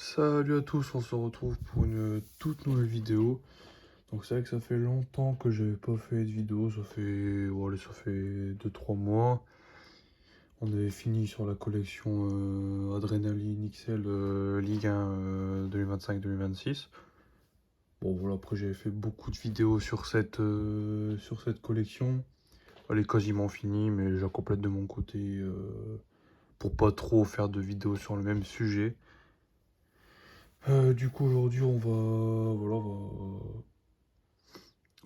Salut à tous, on se retrouve pour une toute nouvelle vidéo. Donc c'est vrai que ça fait longtemps que j'avais pas fait de vidéo, ça fait 2-3 mois. On avait fini sur la collection Adrenaline XL Ligue 1 2025-2026. Bon voilà, après j'avais fait beaucoup de vidéos sur cette collection. Elle est quasiment finie, mais je la complète de mon côté pour pas trop faire de vidéos sur le même sujet. Du coup aujourd'hui on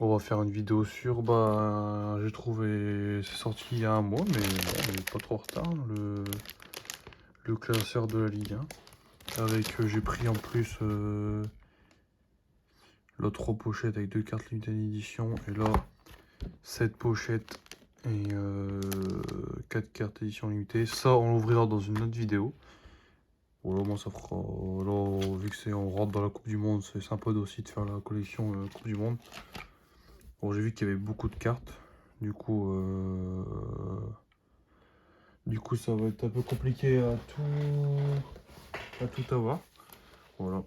va faire une vidéo sur j'ai trouvé c'est sorti il y a un mois mais bon, on n'est pas trop en retard hein, le classeur de la Ligue 1 avec j'ai pris en plus là 3 pochettes avec 2 cartes limitées d'édition et là 7 pochettes et 4 cartes édition limitée. Ça on l'ouvrira dans une autre vidéo. Voilà, moi ça fera là vu que c'est on rentre dans la Coupe du Monde, c'est sympa aussi de faire la collection Coupe du Monde. Bon, j'ai vu qu'il y avait beaucoup de cartes. Du coup, ça va être un peu compliqué à tout avoir. Voilà.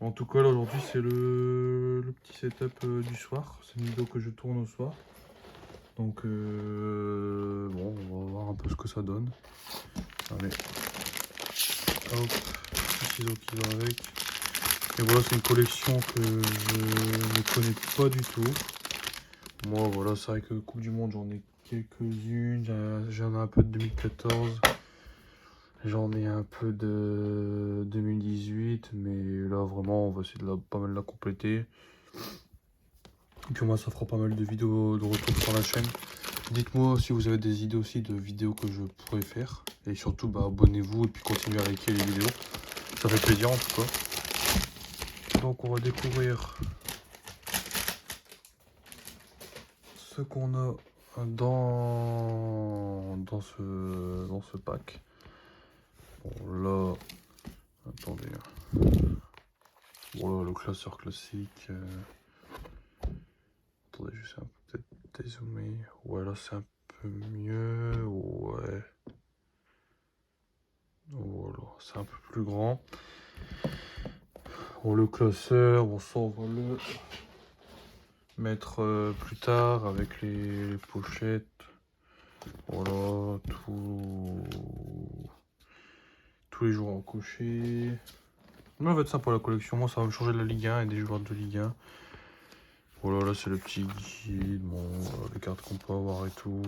En tout cas, là, aujourd'hui, c'est le petit setup du soir. C'est une vidéo que je tourne au soir. Donc, bon, on va voir un peu ce que ça donne. Allez. Hop. Le ciseau qui va avec. Et voilà, c'est une collection que je ne connais pas du tout. Moi, voilà, c'est vrai que Coupe du Monde, j'en ai quelques-unes. J'en ai un peu de 2014. J'en ai un peu de 2018. Mais là, vraiment, on va essayer de pas mal la compléter. Et puis moi, ça fera pas mal de vidéos de retour sur la chaîne. Dites-moi si vous avez des idées aussi de vidéos que je pourrais faire. Et surtout, abonnez-vous et puis continuez à liker les vidéos. Ça fait plaisir en tout cas. Donc, on va découvrir ce qu'on a dans ce pack. Bon là, attendez. Bon là, le classeur classique. Attendez, je sais peut-être dézoomer. Ouais, là c'est un peu mieux. Ouais. Voilà, c'est un peu plus grand. Bon, le classeur, bon ça on va le mettre plus tard avec les pochettes. Voilà, tous les joueurs cochés. Mais ça va être sympa la collection. Moi, ça va me changer de la Ligue 1 et des joueurs de Ligue 1. Voilà, là, c'est le petit guide. Bon, voilà, les cartes qu'on peut avoir et tout.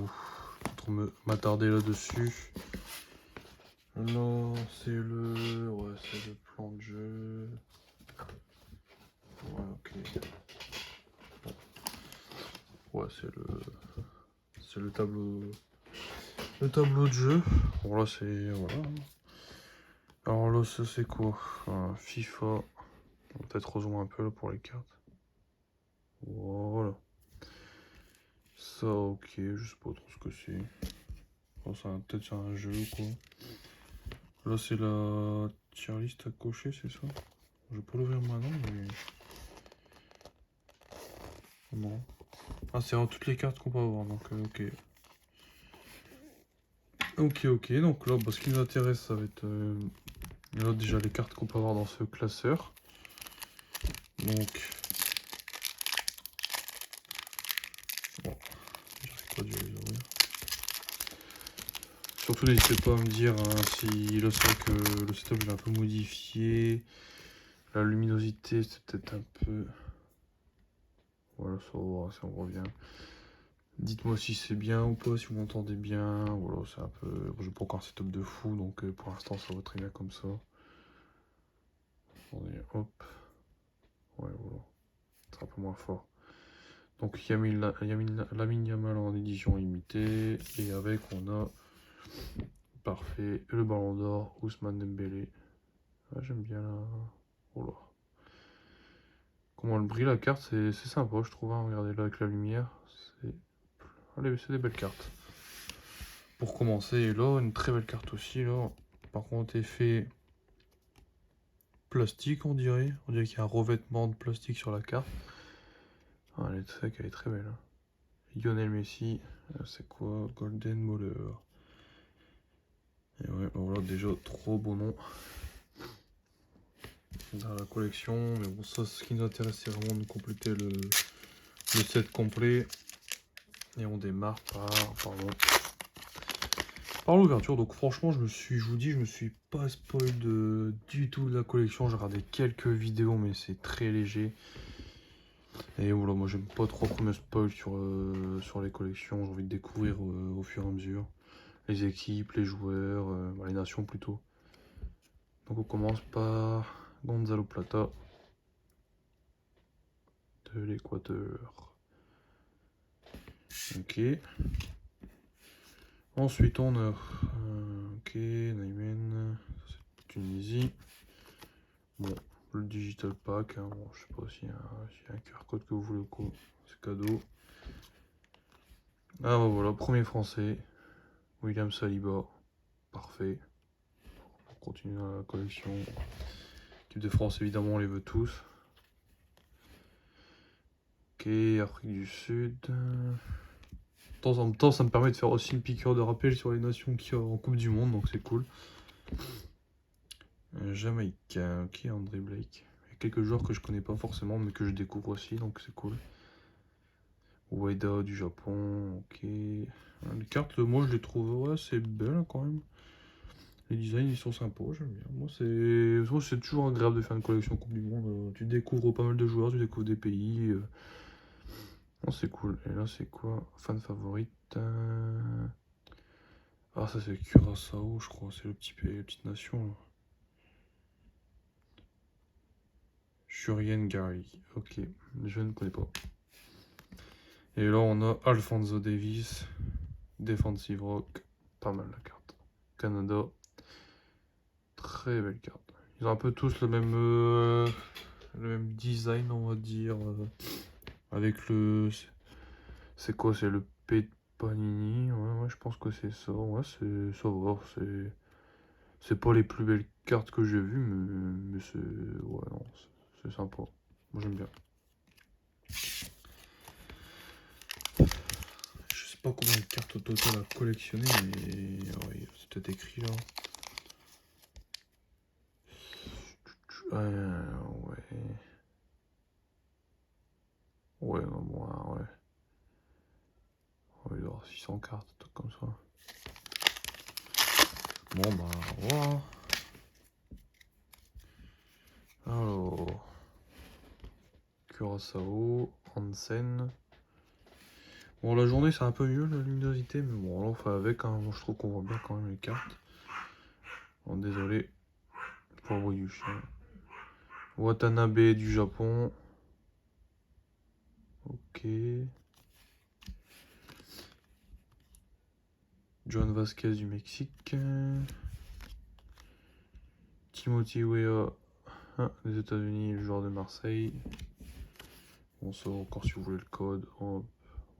Pas trop m'attarder là-dessus. Là, c'est le plan de jeu. Ouais, ok. Ouais, c'est le tableau. Le tableau de jeu. Bon, là, c'est. Voilà. Alors là, ça, c'est quoi? FIFA. On va peut-être rejoindre un peu là, pour les cartes. Voilà. Ça, ok, je sais pas trop ce que c'est. Oh, peut-être c'est un jeu ou quoi. Là, c'est la tier list à cocher, c'est ça? Je vais pas l'ouvrir maintenant, mais. Non. Ah, c'est en toutes les cartes qu'on peut avoir, donc ok. Ok, donc là, ce qui nous intéresse, ça va être. Là, déjà les cartes qu'on peut avoir dans ce classeur. Donc. Bon, j'arrive pas de les ouvrir. Surtout, n'hésitez pas à me dire hein, si là, c'est vrai que le setup je l'ai un peu modifié. La luminosité, c'est peut-être un peu. Voilà, ça va voir si on revient. Dites-moi si c'est bien ou pas, si vous m'entendez bien. Voilà, c'est un peu. Bon, j'ai pas encore un setup de fou, donc pour l'instant, ça va très bien comme ça. Attendez, hop. Ouais, voilà. C'est un peu moins fort. Donc, Lamine Yamal en édition limitée. Et avec, on a. Parfait. Le ballon d'or, Ousmane Dembélé. Ah, j'aime bien la. Oh là. Comment elle brille la carte, c'est sympa, je trouve. Hein. Regardez là avec la lumière. Allez, c'est des belles cartes. Pour commencer, et là, une très belle carte aussi. Là. Par contre, effet plastique, on dirait. On dirait qu'il y a un revêtement de plastique sur la carte. Ah, elle est très belle. Hein. Lionel Messi, c'est quoi? Golden Moller. Et ouais, voilà, déjà, trop beau nom. dans la collection. Mais bon, ça, ce qui nous intéresse, c'est vraiment de compléter le set complet. Et on démarre par l'ouverture. Donc franchement, je vous dis, je me suis pas spoil du tout de la collection. J'ai regardé quelques vidéos, mais c'est très léger. Et voilà, moi j'aime pas trop me spoil sur les collections. J'ai envie de découvrir au fur et à mesure les équipes, les joueurs, les nations plutôt. Donc on commence par Gonzalo Plata de l'Équateur. Ok. Ensuite on a ok, Naimen, c'est Tunisie. Bon, le digital pack, hein, bon, je sais pas s'il y a un QR code que vous voulez, c'est cadeau. Ah bah voilà, premier français, William Saliba, parfait. On continue dans la collection. L'équipe de France, évidemment, on les veut tous. Ok, Afrique du Sud. De temps en temps, ça me permet de faire aussi une piqûre de rappel sur les nations qui sont en Coupe du Monde, donc c'est cool. Jamaïque, ok, André Blake. Il y a quelques joueurs que je connais pas forcément, mais que je découvre aussi, donc c'est cool. Ueda du Japon, ok. Les cartes, moi je les trouve assez belles quand même. Les designs ils sont sympas, j'aime bien. Moi c'est toujours agréable de faire une collection Coupe du Monde. Tu découvres pas mal de joueurs, tu découvres des pays. Oh, c'est cool. Et là c'est quoi? Fan favorite. Ah ça c'est Curaçao je crois, c'est le petit pays, la petite nation. Là. Shurien Gary, ok, je ne connais pas. Et là on a Alphonso Davies, Defensive Rock, pas mal la carte. Canada, très belle carte. Ils ont un peu tous le même design on va dire. Avec le... C'est quoi? C'est le P de Panini. Ouais, je pense que c'est ça. Ouais, ça va. C'est pas les plus belles cartes que j'ai vues, mais c'est... Ouais, non, c'est sympa. Moi, j'aime bien. Je sais pas combien de cartes au total à collectionner, mais... Ouais, c'est peut-être écrit, là. Ouais. Ouais, non, bon, ouais. Ouais, il doit y avoir 600 cartes, un truc comme ça. Bon, bah, voilà. Alors... Curaçao, Hansen. Bon, la journée c'est un peu mieux la luminosité, mais bon, là on fait avec. Hein. Moi je trouve qu'on voit bien quand même les cartes. Bon, désolé pour le bruit du chien. Watanabe du Japon. Ok. John Vasquez du Mexique. Timothy Weah des États-Unis, le joueur de Marseille. Bon, ça encore si vous voulez le code. Hop,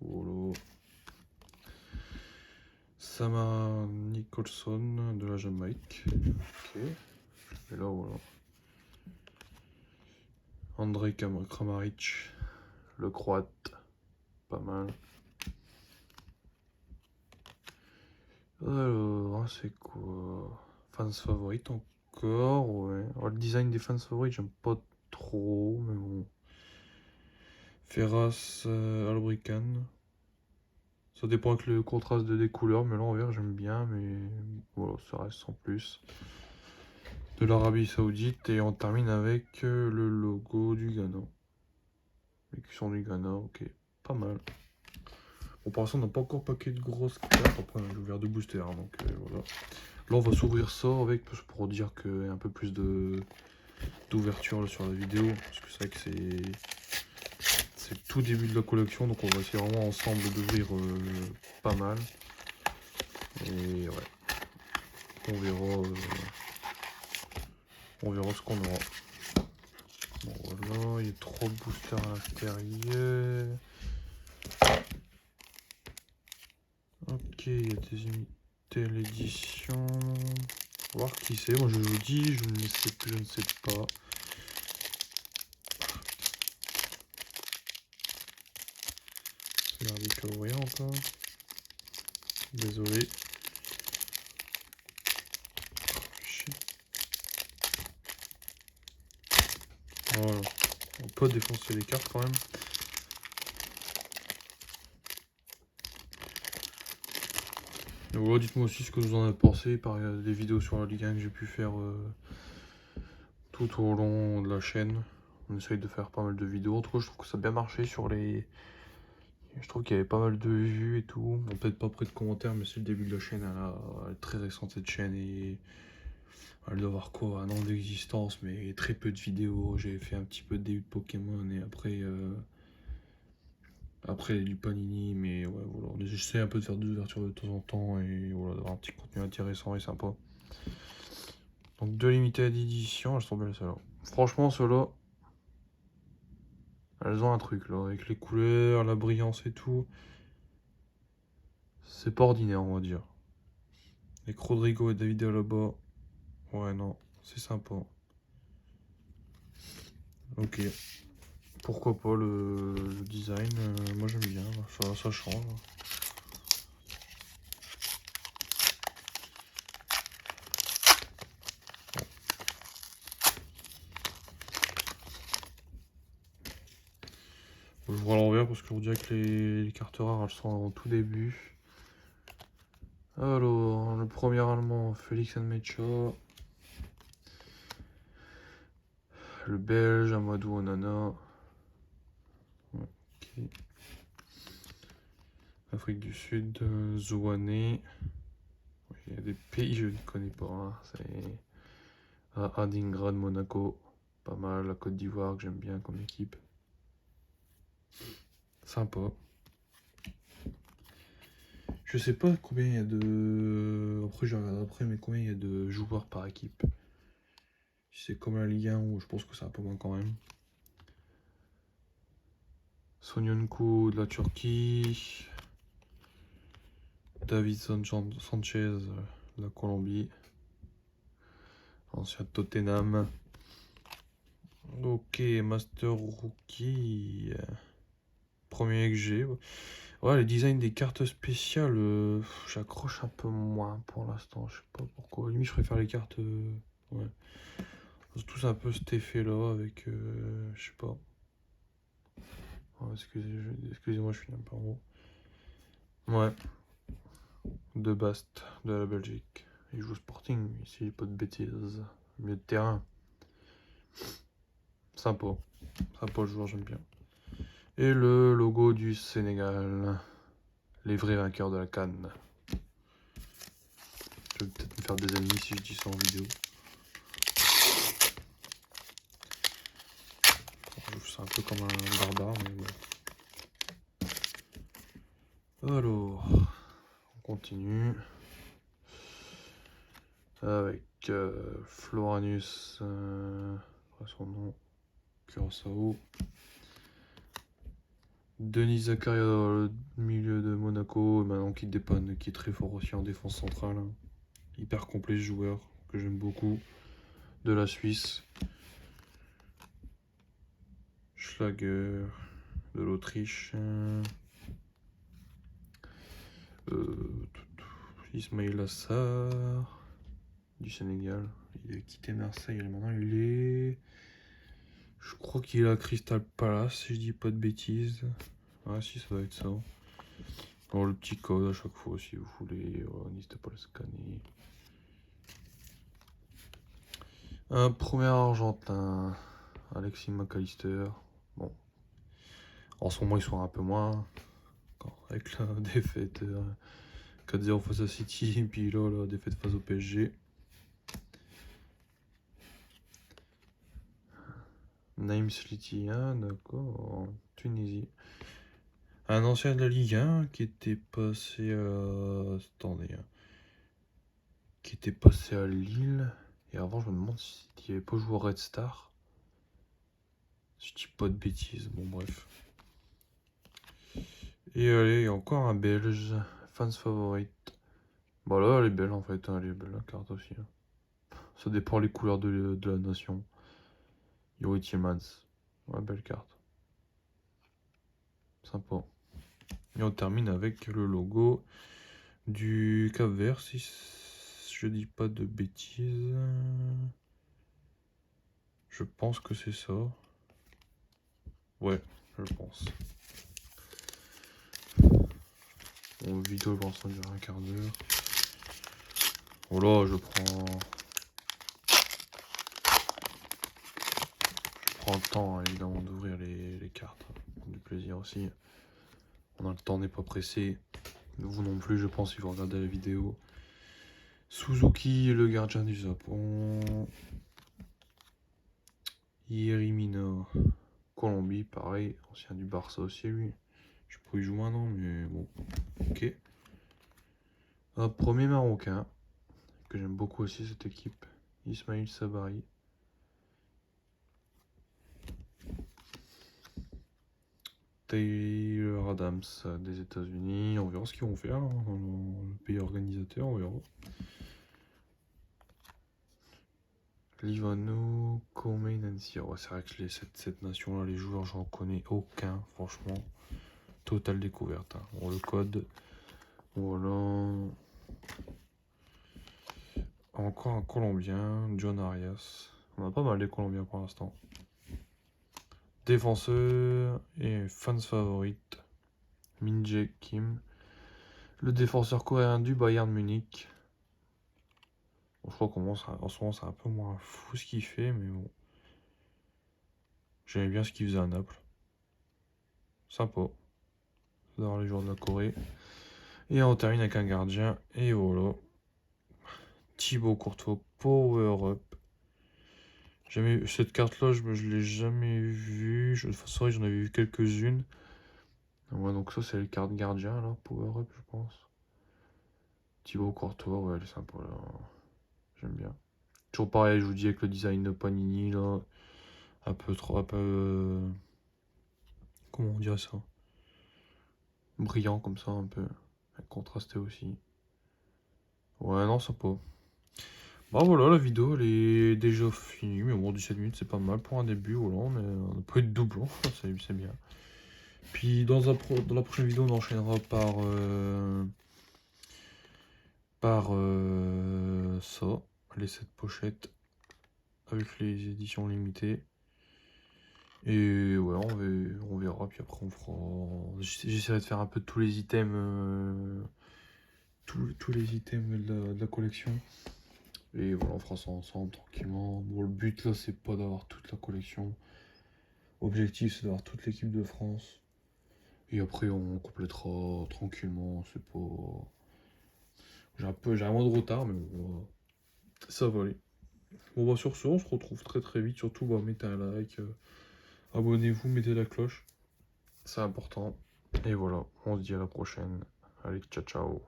voilà. Samara Nicholson de la Jamaïque. Ok. Et là, voilà. André Kramaric, le croate. Pas mal. Alors, c'est quoi? Fans favorites encore, ouais. Alors, le design des fans favorites, j'aime pas trop, mais bon. Ferras, Albrican. Ça dépend avec le contraste des couleurs, mais là en vert j'aime bien, mais voilà, ça reste sans plus. De l'Arabie Saoudite, et on termine avec le logo du Ghana. Les cuissons du Ghana, ok, pas mal. Bon, pour l'instant, on n'a pas encore paquet de grosses cartes. Après, j'ai ouvert 2 boosters, hein, donc voilà. Là, on va s'ouvrir ça avec, pour dire qu'il y a un peu plus d'ouverture sur la vidéo. Parce que c'est vrai que c'est le tout début de la collection, donc on va essayer vraiment ensemble d'ouvrir pas mal. Et ouais, on verra ce qu'on aura. Bon, voilà, il y a 3 boosters à l'intérieur. Ok, il y a des unités à l'édition. On va voir qui c'est. Moi je vous dis, je ne sais plus, je ne sais pas. Regardez qu'à ouvrir encore. Désolé. Voilà. On peut défoncer les cartes quand même. Et voilà, dites-moi aussi ce que vous en avez pensé par des vidéos sur la Ligue 1 que j'ai pu faire tout au long de la chaîne. On essaye de faire pas mal de vidéos. En tout cas, je trouve que ça a bien marché sur les... Je trouve qu'il y avait pas mal de vues et tout. Bon, peut-être pas près de commentaires, mais c'est le début de la chaîne. Elle est très récente cette chaîne et elle doit avoir quoi, un an d'existence, mais très peu de vidéos. J'ai fait un petit peu de début de Pokémon et après du Panini, mais ouais, voilà. J'essaie un peu de faire des ouvertures de temps en temps et voilà, d'avoir un petit contenu intéressant et sympa. Donc deux limited edition, elles sont belles celles-là. Franchement, ceux-là, elles ont un truc là, avec les couleurs, la brillance et tout. C'est pas ordinaire, on va dire. Avec Rodrigo et David Alaba. Ouais, non, c'est sympa. Ok. Pourquoi pas le design, moi j'aime bien, ça change. Je vois à l'envers parce que je vous dirais que les cartes rares elles sont en tout début. Alors, le premier allemand, Félix Nmecha. Le belge, Amadou Onana. Okay. Afrique du Sud, Zouane. Il y a des pays que je ne connais pas. Hein. C'est Adingrad, Monaco. Pas mal. La Côte d'Ivoire que j'aime bien comme équipe. Sympa. Je sais pas combien il y a de... Après je regarde après, mais combien il y a de joueurs par équipe. Si c'est comme la Ligue 1, où je pense que c'est un peu moins quand même. Sonyonku de la Turquie. Davinson Sanchez de la Colombie. Ancien Tottenham. Ok, Master Rookie. Premier que j'ai. Ouais, le design des cartes spéciales, j'accroche un peu moins pour l'instant. Je sais pas pourquoi. Limite, je préfère les cartes. Ouais. C'est tous un peu cet effet-là avec. Je sais pas. Oh, excusez-moi, je suis un peu en gros. Ouais. De Bast, de la Belgique. Il joue Sporting, ici, pas de bêtises. Milieu de terrain. Sympa. Sympa le joueur, j'aime bien. Et le logo du Sénégal. Les vrais vainqueurs de la CAN. Je vais peut-être me faire des ennemis si je dis ça en vidéo. C'est un peu comme un barbare, mais bon. Alors, on continue. Avec Floranus, son nom, Curaçao. Denis Zakaria dans le milieu de Monaco, et maintenant qui dépanne, qui est très fort aussi en défense centrale. Hein. Hyper complet ce joueur, que j'aime beaucoup. De la Suisse. Schlager, de l'Autriche. Ismail Assar, du Sénégal. Il a quitté Marseille, et maintenant il est... Je crois qu'il est à Crystal Palace, si je dis pas de bêtises. Ah si, ça doit être ça. Bon, le petit code à chaque fois, si vous voulez, n'hésitez pas à le scanner. Un premier argentin, Alexis McAllister. Bon, en ce moment, ils sont un peu moins. Avec la défaite 4-0 face à City, et puis là, la défaite face au PSG. Naïm Sliti, hein, d'accord, en Tunisie. Un ancien de la Ligue 1 qui était passé à... Attendez, hein. Qui était passé à Lille. Et avant, je me demande s'il n'y avait pas joué au Red Star. Si je dis pas de bêtises, bon bref. Et allez, encore un Belge, fans favorite. Bah là, elle est belle en fait, hein, elle est belle la carte aussi. Hein. Ça dépend les couleurs de la nation. Yuri Tillmans, ouais, belle carte. Sympa. Et on termine avec le logo du Cap-Vert, si je dis pas de bêtises. Je pense que c'est ça. Ouais, je pense. Bon, vidéo pour l'instant dure un quart d'heure. Voilà, je prends le temps hein, évidemment d'ouvrir les cartes. Du plaisir aussi. On a le temps, n'est pas pressé. Vous non plus, je pense, il faut regarder la vidéo. Suzuki, le gardien du Japon. Yerry Mina, Colombie, pareil, ancien du Barça aussi lui. Je sais pas où il joue maintenant, mais bon, ok. Un premier Marocain, que j'aime beaucoup aussi cette équipe, Ismail Sabari. Taylor Adams des États-Unis, on verra ce qu'ils vont faire hein, dans le pays organisateur, on verra. Livano, Komei, Nancy. Ouais, c'est vrai que cette nation-là, les joueurs, j'en connais aucun, franchement. Totale découverte. Hein. Bon, le code, voilà. Encore un Colombien, John Arias. On a pas mal de Colombiens pour l'instant. Défenseur et fans favorite, Min-jae Kim. Le défenseur coréen du Bayern Munich. Bon, je crois qu'en ce moment c'est un peu moins fou ce qu'il fait, mais bon. J'aimais bien ce qu'il faisait à Naples. Sympa. Dans les joueurs de la Corée. Et on termine avec un gardien. Et voilà. Thibaut Courtois, Power Up. Cette carte-là, je l'ai jamais vue. C'est vrai, j'en avais vu quelques-unes. Ouais, donc ça, c'est les cartes gardien, là. Power Up, je pense. Thibaut Courtois, ouais, elle est sympa, là. J'aime bien. Toujours pareil, je vous dis, avec le design de Panini, là. Un peu trop, un peu... comment on dirait ça? Brillant, comme ça, un peu. Contrasté aussi. Ouais, non, sympa. Bah voilà, la vidéo, elle est déjà finie. Mais bon, 17 minutes, c'est pas mal pour un début. Voilà, on a pas eu de doublon, c'est bien. Puis dans la prochaine vidéo, on enchaînera par ça, les 7 pochettes avec les éditions limitées. Et ouais, on verra. Puis après, on fera. J'essaierai de faire un peu de tous les items, tous les items de la collection. Et voilà, on fera ça ensemble tranquillement. Bon, le but là, c'est pas d'avoir toute la collection. Objectif, c'est d'avoir toute l'équipe de France. Et après, on complétera tranquillement. C'est pas. J'ai un mois de retard, mais bon, ça va aller. Bon, bah, sur ce, on se retrouve très très vite. Surtout, bah, mettez un like, abonnez-vous, mettez la cloche. C'est important. Et voilà, on se dit à la prochaine. Allez, ciao ciao.